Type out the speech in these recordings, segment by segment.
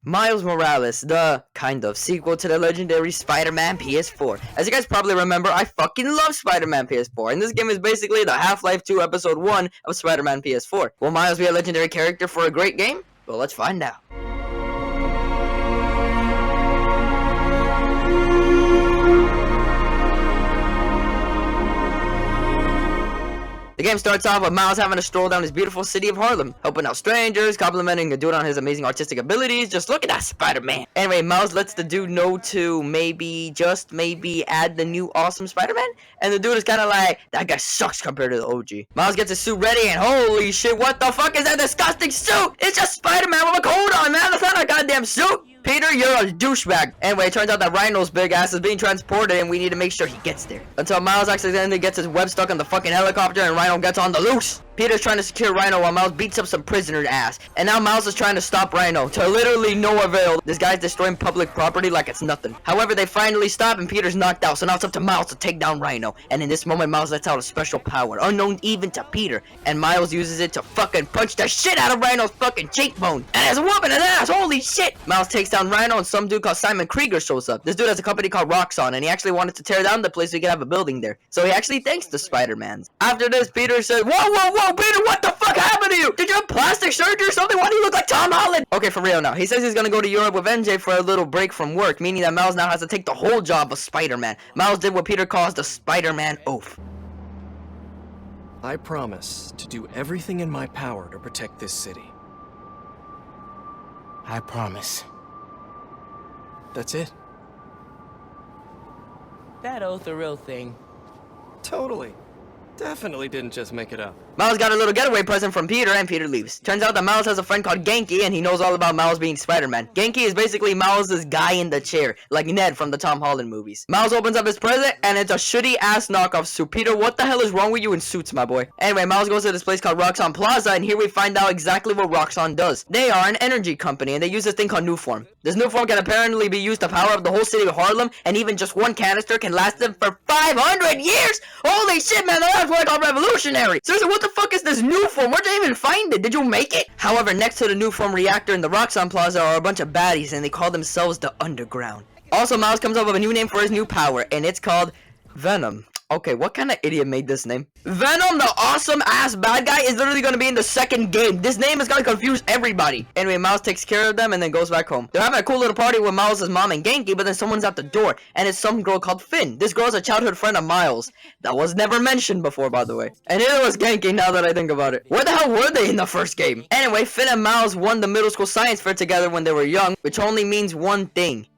Miles Morales, the kind of sequel to the legendary Spider-Man PS4. As you guys probably remember, I fucking love Spider-Man PS4, and this game is basically the Half-Life 2 Episode 1 of Spider-Man PS4. Will Miles be a legendary character for a great game? Well, let's find out. The game starts off with Miles having a stroll down his beautiful city of Harlem, helping out strangers, complimenting a dude on his amazing artistic abilities. Just look at that Spider-Man. Anyway, Miles lets the dude know to maybe add the new awesome Spider-Man, and the dude is kind of like, that guy sucks compared to the OG. Miles gets his suit ready, and holy shit, what the fuck is that disgusting suit? It's just Spider-Man with a coat on, man. That's not a goddamn suit. Peter, you're a douchebag. Anyway, it turns out that Rhino's big ass is being transported and we need to make sure he gets there. Until Miles accidentally gets his web stuck on the fucking helicopter and Rhino gets on the loose. Peter's trying to secure Rhino while Miles beats up some prisoner's ass. And now Miles is trying to stop Rhino, to literally no avail. This guy's destroying public property like it's nothing. However, they finally stop and Peter's knocked out, so now it's up to Miles to take down Rhino. And in this moment, Miles lets out a special power, unknown even to Peter. And Miles uses it to fucking punch the shit out of Rhino's fucking cheekbone. And it's whooping his ass, holy shit! Miles takes down Rhino and some dude called Simon Krieger shows up. This dude has a company called Roxxon, and he actually wanted to tear down the place so he could have a building there. So he actually thanks the Spider-Mans. After this, Peter says, whoa, Peter, what the fuck happened to you? Did you have plastic surgery or something? Why do you look like Tom Holland? Okay, for real now. He says he's gonna go to Europe with MJ for a little break from work, meaning that Miles now has to take the whole job of Spider-Man. Miles did what Peter calls the Spider-Man oath. I promise to do everything in my power to protect this city. I promise. That's it. That oath a real thing? Totally. Definitely didn't just make it up. Miles got a little getaway present from Peter, and Peter leaves. Turns out that Miles has a friend called Genki, and he knows all about Miles being Spider-Man. Genki is basically Miles' guy in the chair, like Ned from the Tom Holland movies. Miles opens up his present, and it's a shitty-ass knockoff suit. Peter, what the hell is wrong with you in suits, my boy? Anyway, Miles goes to this place called Roxxon Plaza, and here we find out exactly what Roxxon does. They are an energy company, and they use this thing called Nuform. This Nuform can apparently be used to power up the whole city of Harlem, and even just one canister can last them for 500 years! Holy shit, man, that's what I call revolutionary! Seriously, what the fuck is this Nuform? Where'd you even find it? Did you make it? However, next to the Nuform reactor in the Roxxon Plaza are a bunch of baddies, and they call themselves the Underground. Also, Miles comes up with a new name for his new power, and it's called Venom. Okay, what kind of idiot made this name? Venom, the awesome-ass bad guy, is literally gonna be in the second game. This name is gonna confuse everybody. Anyway, Miles takes care of them and then goes back home. They're having a cool little party with Miles' mom and Genki, but then someone's at the door, and it's some girl called Finn. This girl's a childhood friend of Miles. That was never mentioned before, by the way. And neither was Genki, now that I think about it. Where the hell were they in the first game? Anyway, Finn and Miles won the middle school science fair together when they were young, which only means one thing.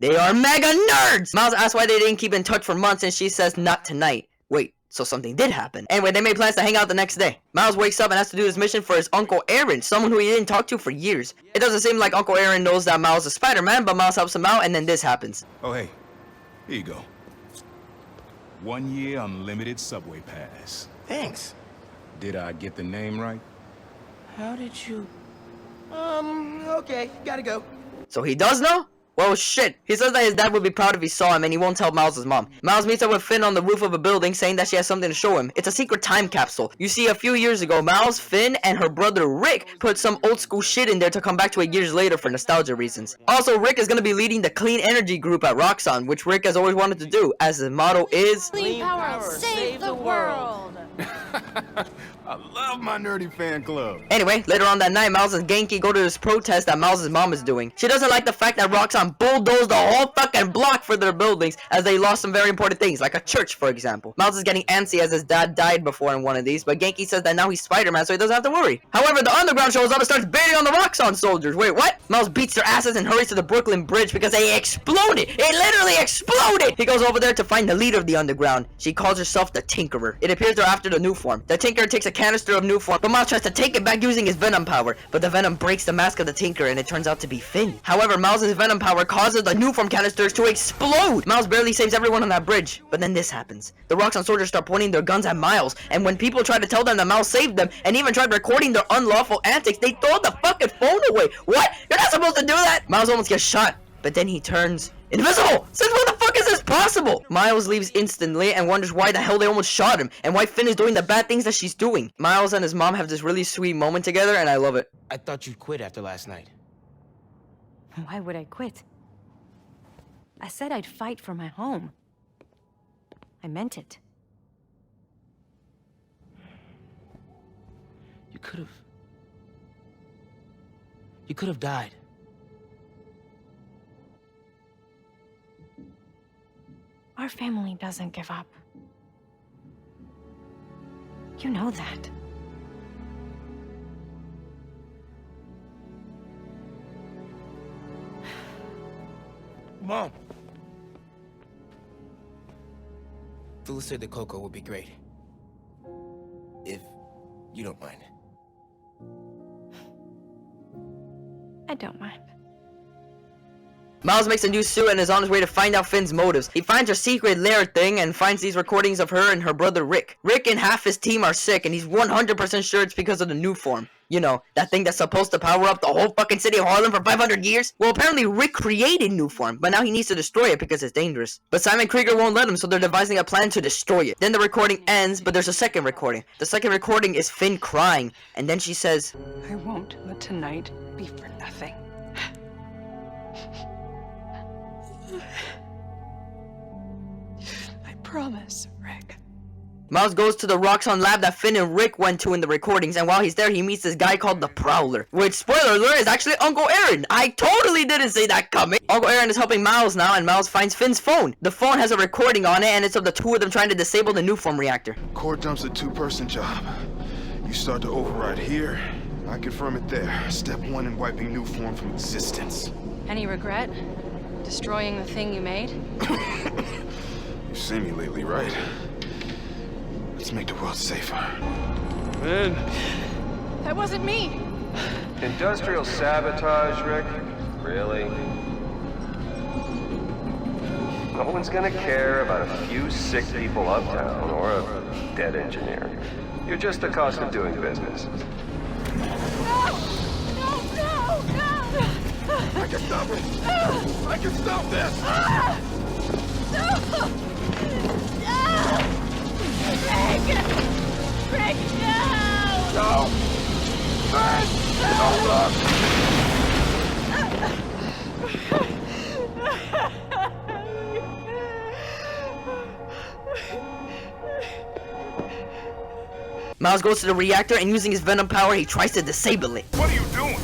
They are mega nerds! Miles asks why they didn't keep in touch for months, and she says, not tonight. Wait, so something did happen. Anyway, they made plans to hang out the next day. Miles wakes up and has to do this mission for his Uncle Aaron, someone who he didn't talk to for years. It doesn't seem like Uncle Aaron knows that Miles is Spider-Man, but Miles helps him out, and then this happens. Oh, hey. Here you go. 1 year unlimited subway pass. Thanks. Did I get the name right? How did you... okay, gotta go. So he does know? Well, shit. He says that his dad would be proud if he saw him, and he won't tell Miles' mom. Miles meets up with Finn on the roof of a building, saying that she has something to show him. It's a secret time capsule. You see, a few years ago, Miles, Finn, and her brother Rick put some old school shit in there to come back to it years later for nostalgia reasons. Also, Rick is going to be leading the clean energy group at Roxxon, which Rick has always wanted to do, as his motto is... Clean power, save the world! I love my nerdy fan club. Anyway, later on that night, Miles and Genki go to this protest that Miles' mom is doing. She doesn't like the fact that Roxxon bulldozed the whole fucking block for their buildings, as they lost some very important things, like a church, for example. Miles is getting antsy as his dad died before in one of these, but Genki says that now he's Spider-Man, so he doesn't have to worry. However, the Underground shows up and starts beating on the Roxxon soldiers. Wait, what? Miles beats their asses and hurries to the Brooklyn Bridge because they exploded. It literally exploded! He goes over there to find the leader of the Underground. She calls herself the Tinkerer. It appears they're after the Nuform. The Tinkerer takes a canister of Nuform, but Miles tries to take it back using his Venom power, but the Venom breaks the mask of the Tinkerer and it turns out to be Finn. However, Miles' Venom power causes the Nuform canisters to explode! Miles barely saves everyone on that bridge, but then this happens. The Roxxon soldiers start pointing their guns at Miles, and when people try to tell them that Miles saved them, and even tried recording their unlawful antics, they throw the fucking phone away! What? You're not supposed to do that! Miles almost gets shot, but then he turns invisible! Since when the fuck is this possible? Miles leaves instantly and wonders why the hell they almost shot him, and why Finn is doing the bad things that she's doing. Miles and his mom have this really sweet moment together, and I love it. I thought you'd quit after last night. Why would I quit? I said I'd fight for my home. I meant it. You could have died. Our family doesn't give up. You know that. Mom! Dulce de Coco would be great. If you don't mind. I don't mind. Miles makes a new suit and is on his way to find out Finn's motives. He finds her secret lair thing and finds these recordings of her and her brother Rick. Rick and half his team are sick and he's 100% sure it's because of the new form. You know, that thing that's supposed to power up the whole fucking city of Harlem for 500 years? Well, apparently Rick created new form, but now he needs to destroy it because it's dangerous. But Simon Krieger won't let him, so they're devising a plan to destroy it. Then the recording ends, but there's a second recording. The second recording is Finn crying, and then she says, I won't let tonight be for nothing. I promise, Rick. Miles goes to the Roxxon lab that Finn and Rick went to in the recordings, and while he's there, he meets this guy called the Prowler, which, spoiler alert, is actually Uncle Aaron. I totally didn't see that coming. Uncle Aaron is helping Miles now, and Miles finds Finn's phone. The phone has a recording on it, and it's of the two of them trying to disable the new form reactor. Core dump's a two-person job. You start to override here, I confirm it there. Step 1 in wiping new form from existence. Any regret? Destroying the thing you made? You've seen me lately, right? Let's make the world safer. Man. That wasn't me! Industrial sabotage, Rick? Really? No one's gonna care about a few sick people uptown or a dead engineer. You're just the cost of doing business. No! No, no, no! I can stop it! I can stop this! No! Rick! Rick, no! No! Man! Don't look! Miles goes to the reactor, and using his venom power, he tries to disable it. What are you doing?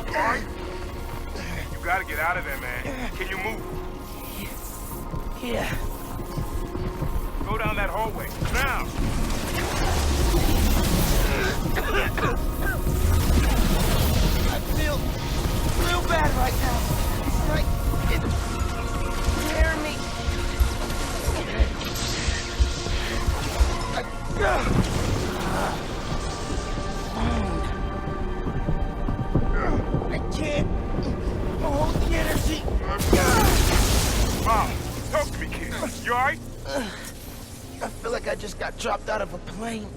Alright? You gotta get out of there, man. Can you move? Yeah. Go down that hallway. Now! I feel real bad right now. Like it's tearing me. I can't hold the energy. Mom, talk to me, kid. You alright? I feel like I just got dropped out of a plane.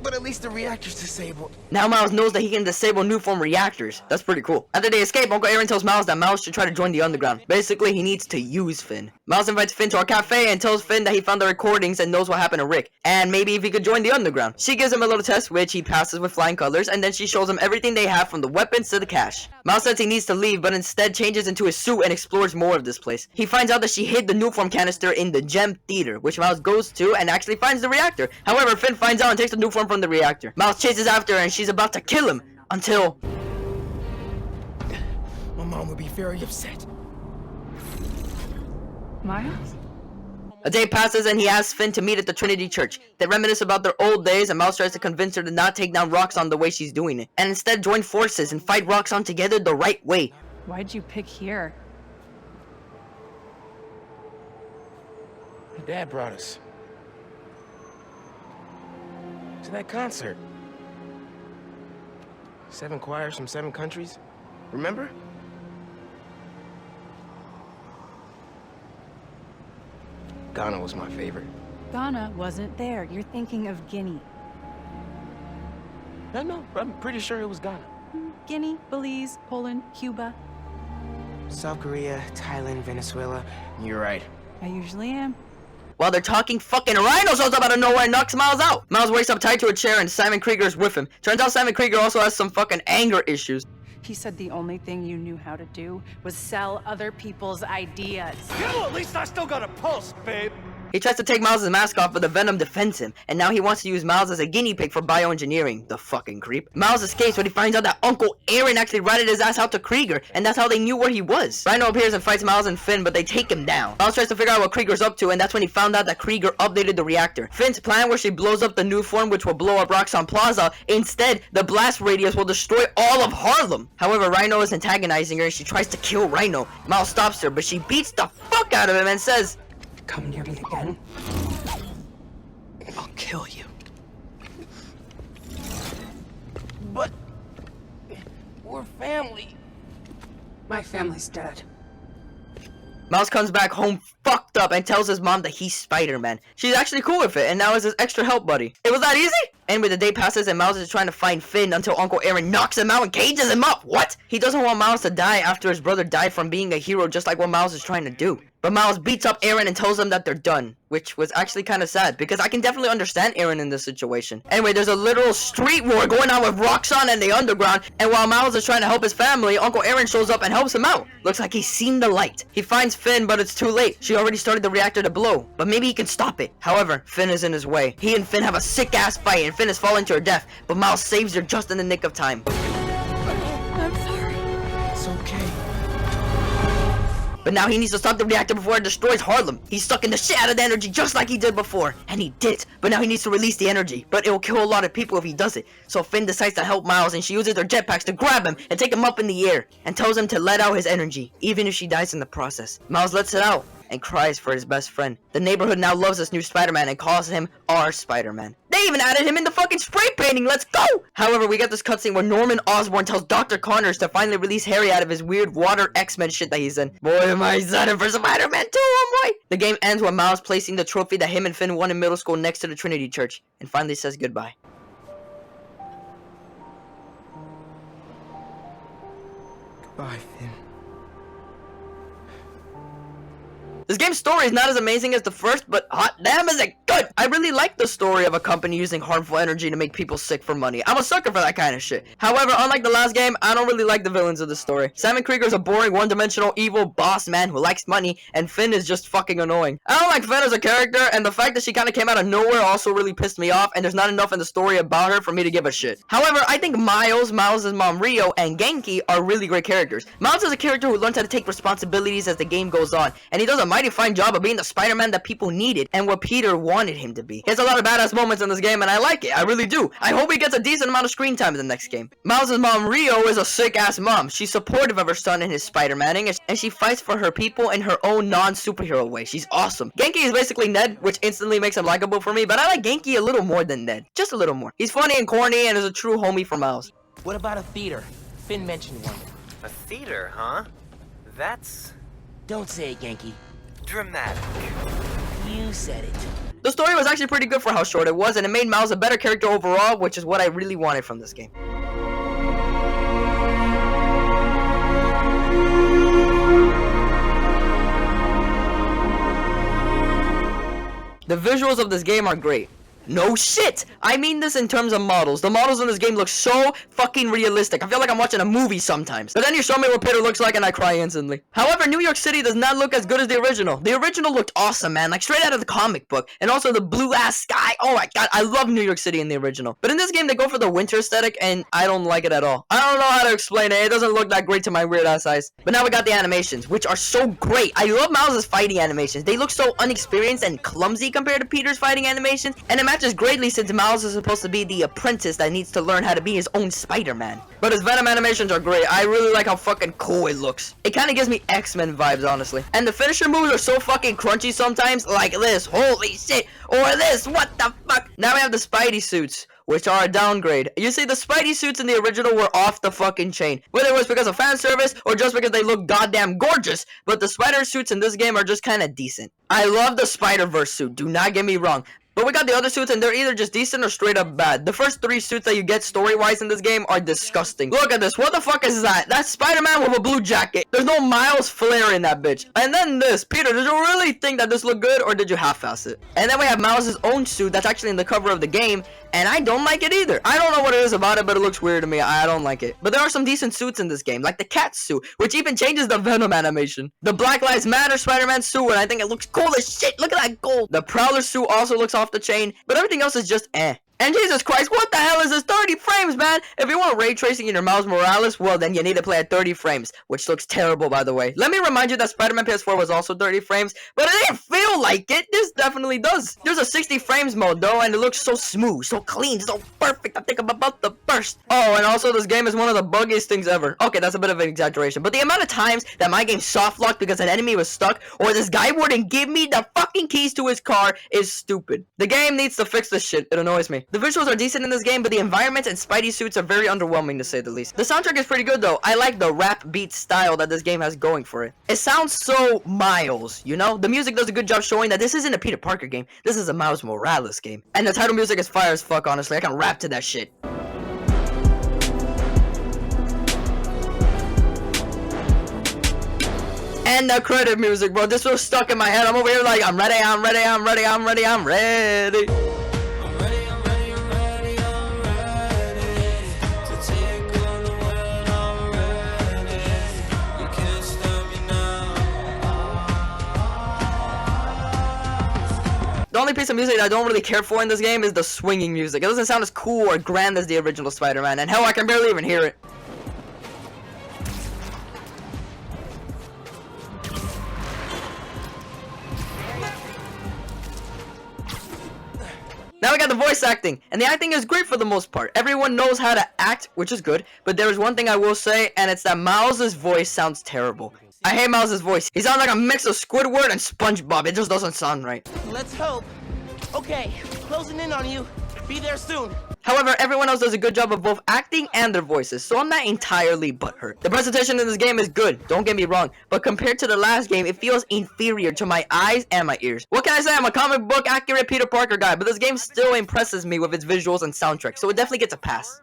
But at least the reactor's disabled. Now Miles knows that he can disable new form reactors. That's pretty cool. After they escape, Uncle Aaron tells Miles that Miles should try to join the underground. Basically, he needs to use Finn. Miles invites Finn to our cafe and tells Finn that he found the recordings and knows what happened to Rick. And maybe if he could join the underground. She gives him a little test, which he passes with flying colors, and then she shows him everything they have from the weapons to the cash. Miles says he needs to leave, but instead changes into his suit and explores more of this place. He finds out that she hid the new form canister in the Gem Theater, which Miles goes to and actually finds the reactor. However, Finn finds out and takes the new form from the reactor. Miles chases after her and she's about to kill him until... My mom would be very upset. Miles? A day passes and he asks Finn to meet at the Trinity Church. They reminisce about their old days and Miles tries to convince her to not take down Roxxon the way she's doing it, and instead join forces and fight Roxxon together the right way. Why'd you pick here? My dad brought us to that concert. 7 choirs from 7 countries. Remember? Ghana was my favorite. Ghana wasn't there. You're thinking of Guinea. No, I'm pretty sure it was Ghana. Guinea, Belize, Poland, Cuba. South Korea, Thailand, Venezuela. You're right. I usually am. While they're talking, fucking Rhino shows up out of nowhere and knocks Miles out. Miles wakes up tied to a chair and Simon Krieger's with him. Turns out Simon Krieger also has some fucking anger issues. He said the only thing you knew how to do was sell other people's ideas. At least I still got a pulse, babe. He tries to take Miles' mask off, but the Venom defends him, and now he wants to use Miles as a guinea pig for bioengineering. The fucking creep. Miles escapes, but he finds out that Uncle Aaron actually ratted his ass out to Krieger, and that's how they knew where he was. Rhino appears and fights Miles and Finn, but they take him down. Miles tries to figure out what Krieger's up to, and that's when he found out that Krieger updated the reactor. Finn's plan, where she blows up the new form, which will blow up Roxxon Plaza. Instead, the blast radius will destroy all of Harlem. However, Rhino is antagonizing her, and she tries to kill Rhino. Miles stops her, but she beats the fuck out of him and says, Come near me again, I'll kill you. But we're family. My family's dead. Miles comes back home fucked up and tells his mom that he's Spider-Man. She's actually cool with it and now is his extra help buddy. It was that easy? Anyway, the day passes and Miles is trying to find Finn until Uncle Aaron knocks him out and cages him up. What? He doesn't want Miles to die after his brother died from being a hero, just like what Miles is trying to do. But Miles beats up Aaron and tells them that they're done, which was actually kind of sad because I can definitely understand Aaron in this situation. Anyway, there's a literal street war going on with Roxxon and the underground, and while Miles is trying to help his family, Uncle Aaron shows up and helps him out. Looks like he's seen the light. He finds Finn, but it's too late. She already started the reactor to blow, but maybe he can stop it. However, Finn is in his way. He and Finn have a sick ass fight and Finn is falling to her death, but Miles saves her just in the nick of time. I'm sorry. It's okay. But now he needs to stop the reactor before it destroys Harlem. He's sucking the shit out of the energy just like he did before. And he did. But now he needs to release the energy. But it will kill a lot of people if he does it. So Finn decides to help Miles and she uses her jetpacks to grab him and take him up in the air. And tells him to let out his energy, even if she dies in the process. Miles lets it out and cries for his best friend. The neighborhood now loves this new Spider-Man and calls him our Spider-Man. They even added him in the fucking spray painting, let's go! However, we get this cutscene where Norman Osborn tells Dr. Connors to finally release Harry out of his weird water X-Men shit that he's in. Boy, am I excited for Spider-Man 2, oh boy! The game ends with Miles placing the trophy that him and Finn won in middle school next to the Trinity Church, and finally says goodbye. Goodbye, Finn. This game's story is not as amazing as the first, but hot damn is it good! I really like the story of a company using harmful energy to make people sick for money. I'm a sucker for that kind of shit. However, unlike the last game, I don't really like the villains of the story. Simon Krieger's a boring, one-dimensional, evil boss man who likes money, and Finn is just fucking annoying. I don't like Finn as a character, and the fact that she kind of came out of nowhere also really pissed me off, and there's not enough in the story about her for me to give a shit. However, I think Miles' mom Rio, and Genki are really great characters. Miles is a character who learns how to take responsibilities as the game goes on, and he does a mighty fine job of being the Spider-Man that people needed and what Peter wanted him to be. He has a lot of badass moments in this game and I like it. I really do. I hope he gets a decent amount of screen time in the next game. Miles' mom Rio is a sick ass mom. She's supportive of her son in his Spider-Maning and she fights for her people in her own non-superhero way. She's awesome. Genki is basically Ned, which instantly makes him likable for me, but I like Genki a little more than Ned. Just a little more. He's funny and corny and is a true homie for Miles. What about a theater? Finn mentioned one. A theater, huh? That's Don't say it, Genki. dramatic. You said it. The story was actually pretty good for how short it was, and it made Miles a better character overall, which is what I really wanted from this game. The visuals of this game are great. No shit! I mean this in terms of models. The models in this game look so fucking realistic. I feel like I'm watching a movie sometimes. But then you show me what Peter looks like and I cry instantly. However, New York City does not look as good as the original. The original looked awesome, man. Like straight out of the comic book. And also the blue ass sky. Oh my god, I love New York City in the original. But in this game, they go for the winter aesthetic and I don't like it at all. I don't know how to explain it. It doesn't look that great to my weird ass eyes. But now we got the animations, which are so great. I love Miles' fighting animations. They look so unexperienced and clumsy compared to Peter's fighting animations. And it matches greatly since Miles is supposed to be the apprentice that needs to learn how to be his own Spider-Man. But his Venom animations are great. I really like how fucking cool it looks. It kind of gives me X-Men vibes, honestly. And the finisher moves are so fucking crunchy sometimes, like this, holy shit, or this, what the fuck. Now we have the Spidey suits, which are a downgrade. You see, the Spidey suits in the original were off the fucking chain. Whether it was because of fan service or just because they look goddamn gorgeous, but the Spider suits in this game are just kind of decent. I love the Spider-Verse suit, do not get me wrong. But we got the other suits, and they're either just decent or straight up bad. The first 3 suits that you get story-wise in this game are disgusting. Look at this. What the fuck is that? That's Spider-Man with a blue jacket. There's no Miles flare in that bitch. And then this. Peter, did you really think that this looked good, or did you half-ass it? And then we have Miles' own suit that's actually in the cover of the game, and I don't like it either. I don't know what it is about it, but it looks weird to me. I don't like it. But there are some decent suits in this game, like the cat suit, which even changes the Venom animation. The Black Lives Matter Spider-Man suit, and I think it looks cool as shit. Look at that gold. The Prowler suit also looks off the chain, but everything else is just eh. And Jesus Christ, what the hell is this? 30 frames, man! If you want ray tracing in your Miles Morales, well, then you need to play at 30 frames, which looks terrible, by the way. Let me remind you that Spider-Man PS4 was also 30 frames, but it didn't feel like it. This definitely does. There's a 60 frames mode, though, and it looks so smooth, so clean, so perfect. I think I'm about to burst. Oh, and also, this game is one of the buggiest things ever. Okay, that's a bit of an exaggeration, but the amount of times that my game soft-locked because an enemy was stuck, or this guy wouldn't give me the fucking keys to his car is stupid. The game needs to fix this shit. It annoys me. The visuals are decent in this game, but the environments and Spidey suits are very underwhelming, to say the least. The soundtrack is pretty good, though. I like the rap beat style that this game has going for it. It sounds so Miles, you know? The music does a good job showing that this isn't a Peter Parker game. This is a Miles Morales game. And the title music is fire as fuck, honestly. I can rap to that shit. And the credit music, bro. This was stuck in my head. I'm over here like, I'm ready, I'm ready, I'm ready, I'm ready, I'm ready. The only piece of music that I don't really care for in this game is the swinging music. It doesn't sound as cool or grand as the original Spider-Man, and hell, I can barely even hear it. Now we got the voice acting, and the acting is great for the most part. Everyone knows how to act, which is good, but there is one thing I will say, and it's that Miles' voice sounds terrible. I hate Miles' voice. He sounds like a mix of Squidward and SpongeBob. It just doesn't sound right. Let's hope. Okay, closing in on you. Be there soon. However, everyone else does a good job of both acting and their voices, so I'm not entirely butthurt. The presentation in this game is good, don't get me wrong, but compared to the last game, it feels inferior to my eyes and my ears. What can I say? I'm a comic book accurate Peter Parker guy, but this game still impresses me with its visuals and soundtrack, so it definitely gets a pass.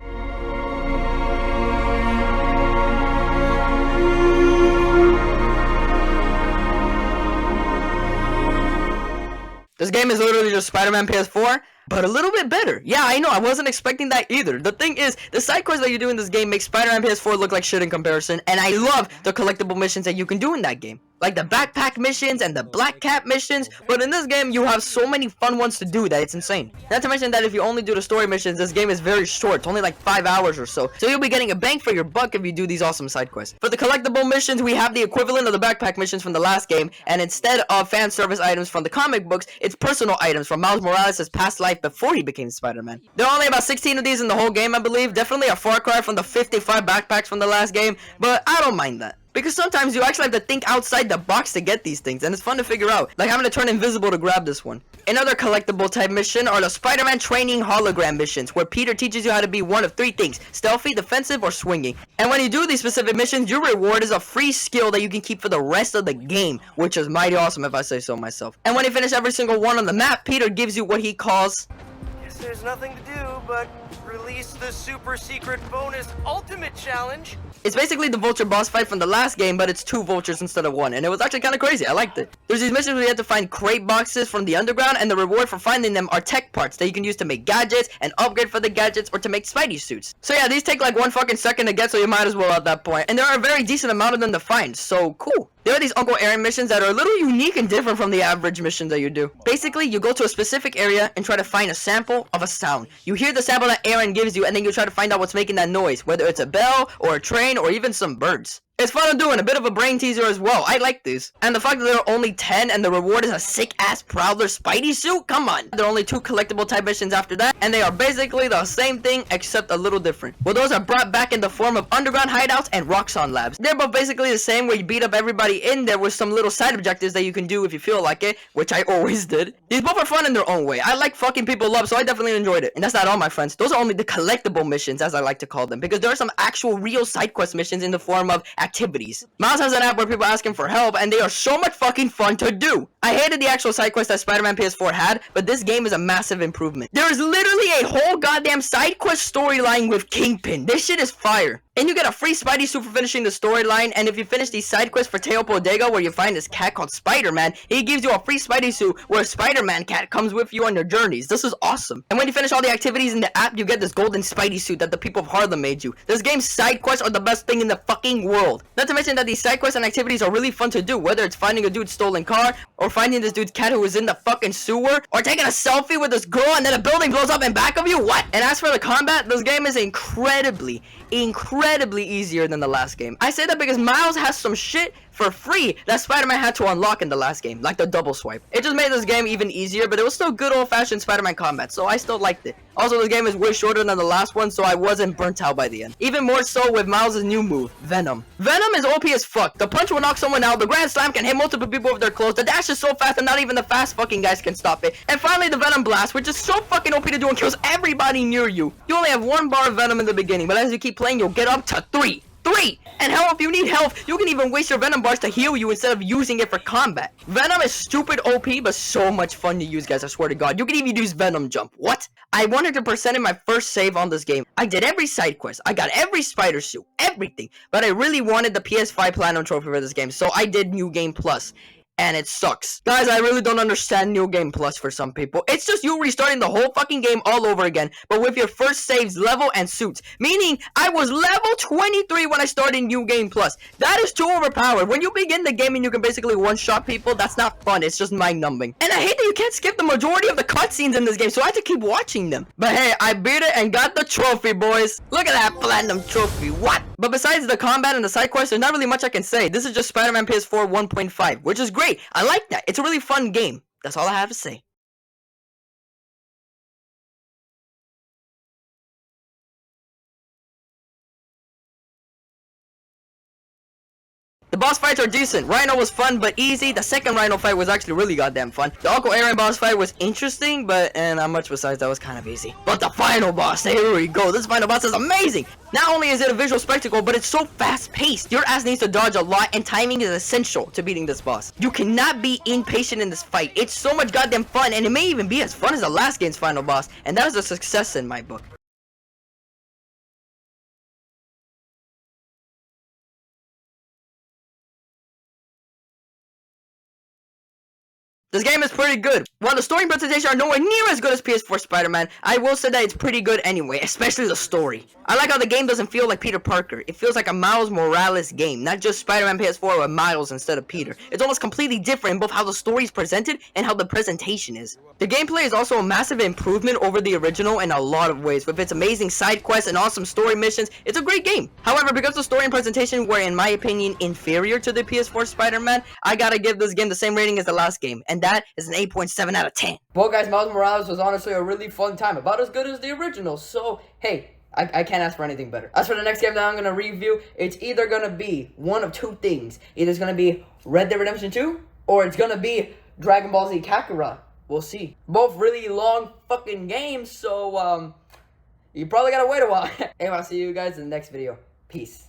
This game is literally just Spider-Man PS4, but a little bit better. Yeah, I know, I wasn't expecting that either. The thing is, the side quests that you do in this game make Spider-Man PS4 look like shit in comparison, and I love the collectible missions that you can do in that game. Like the backpack missions and the Black Cat missions, but in this game, you have so many fun ones to do that it's insane. Not to mention that if you only do the story missions, this game is very short. It's only like 5 hours or so. So you'll be getting a bang for your buck if you do these awesome side quests. For the collectible missions, we have the equivalent of the backpack missions from the last game, and instead of fan service items from the comic books, it's personal items from Miles Morales' past life before he became Spider-Man. There are only about 16 of these in the whole game, I believe. Definitely a far cry from the 55 backpacks from the last game, but I don't mind that. Because sometimes you actually have to think outside the box to get these things, and it's fun to figure out, like having to turn invisible to grab this one. Another collectible type mission are the Spider-Man training hologram missions, where Peter teaches you how to be one of 3 things: stealthy, defensive, or swinging. And when you do these specific missions, your reward is a free skill that you can keep for the rest of the game, which is mighty awesome if I say so myself. And when you finish every single one on the map, Peter gives you what he calls... Guess there's nothing to do but release the super secret bonus ultimate challenge. It's basically the Vulture boss fight from the last game, but it's 2 vultures instead of 1, and it was actually kind of crazy. I liked it. There's these missions where you have to find crate boxes from the underground, and the reward for finding them are tech parts that you can use to make gadgets, and upgrade for the gadgets, or to make Spidey suits. So yeah, these take like 1 fucking second to get, so you might as well at that point. And there are a very decent amount of them to find, so cool. There are these Uncle Aaron missions that are a little unique and different from the average missions that you do. Basically, you go to a specific area and try to find a sample of a sound. You hear the sample that Aaron gives you, and then you try to find out what's making that noise, whether it's a bell, or a train, or even some birds. It's fun to do and a bit of a brain teaser as well. I like these. And the fact that there are only 10 and the reward is a sick-ass Prowler Spidey suit? Come on. There are only 2 collectible type missions after that, and they are basically the same thing except a little different. Well, those are brought back in the form of underground hideouts and Roxxon labs. They're both basically the same, where you beat up everybody in there with some little side objectives that you can do if you feel like it, which I always did. These both are fun in their own way. I like fucking people up, so I definitely enjoyed it. And that's not all, my friends. Those are only the collectible missions, as I like to call them, because there are some actual real side quest missions in the form of activities. Miles has an app where people ask him for help, and they are so much fucking fun to do. I hated the actual side quest that Spider-Man PS4 had, but this game is a massive improvement. There is literally a whole goddamn side quest storyline with Kingpin. This shit is fire. And you get a free Spidey suit for finishing the storyline, and if you finish the side quest for Teo Bodega where you find this cat called Spider-Man, he gives you a free Spidey suit where a Spider-Man cat comes with you on your journeys. This is awesome. And when you finish all the activities in the app, you get this golden Spidey suit that the people of Harlem made you. This game's side quests are the best thing in the fucking world. Not to mention that these side quests and activities are really fun to do, whether it's finding a dude's stolen car, or finding this dude's cat who is in the fucking sewer, or taking a selfie with this girl and then a building blows up in back of you. What? And as for the combat, this game is incredibly easier than the last game. I say that because Miles has some shit for free that Spider-Man had to unlock in the last game, like the double swipe. It just made this game even easier, but it was still good old-fashioned Spider-Man combat, so I still liked it. Also, this game is way shorter than the last one, so I wasn't burnt out by the end. Even more so with Miles' new move, Venom. Venom is OP as fuck. The punch will knock someone out, the Grand Slam can hit multiple people with their clothes, the dash is so fast that not even the fast fucking guys can stop it. And finally, the Venom Blast, which is so fucking OP to do and kills everybody near you. You only have 1 bar of Venom in the beginning, but as you keep playing, you'll get up to 3. And hell, if you need health, you can even waste your Venom bars to heal you instead of using it for combat. Venom is stupid OP, but so much fun to use, guys, I swear to God. You can even use Venom Jump. What? I 100% in my first save on this game. I did every side quest. I got every spider suit. Everything. But I really wanted the PS5 Platinum Trophy for this game, so I did New Game Plus. And it sucks. Guys, I really don't understand New Game Plus for some people. It's just you restarting the whole fucking game all over again, but with your first saves level and suits. Meaning, I was level 23 when I started New Game Plus. That is too overpowered. When you begin the game and you can basically one-shot people, that's not fun. It's just mind-numbing. And I hate that you can't skip the majority of the cutscenes in this game, so I have to keep watching them. But hey, I beat it and got the trophy, boys. Look at that Platinum Trophy. What? But besides the combat and the side quests, there's not really much I can say. This is just Spider-Man PS4 1.5, which is great. I like that. It's a really fun game. That's all I have to say. The boss fights are decent. Rhino was fun but easy. The second Rhino fight was actually really goddamn fun. The Uncle Aaron boss fight was interesting, but not much besides that was kind of easy. But the final boss, here we go. This final boss is amazing. Not only is it a visual spectacle, but it's so fast-paced. Your ass needs to dodge a lot, and timing is essential to beating this boss. You cannot be impatient in this fight. It's so much goddamn fun, and it may even be as fun as the last game's final boss, and that is a success in my book. This game is pretty good. While the story and presentation are nowhere near as good as PS4 Spider-Man, I will say that it's pretty good anyway, especially the story. I like how the game doesn't feel like Peter Parker. It feels like a Miles Morales game, not just Spider-Man PS4 with Miles instead of Peter. It's almost completely different in both how the story is presented and how the presentation is. The gameplay is also a massive improvement over the original in a lot of ways. With its amazing side quests and awesome story missions, it's a great game. However, because the story and presentation were, in my opinion, inferior to the PS4 Spider-Man, I gotta give this game the same rating as the last game, and that is an 8.7 out of 10. Well, guys, Miles Morales was honestly a really fun time, about as good as the original, so, hey, I can't ask for anything better. As for the next game that I'm going to review, it's either going to be one of two things. Either it's going to be Red Dead Redemption 2, or it's going to be Dragon Ball Z Kakarot. We'll see. Both really long fucking games, so, you probably got to wait a while. Anyway, I'll see you guys in the next video. Peace.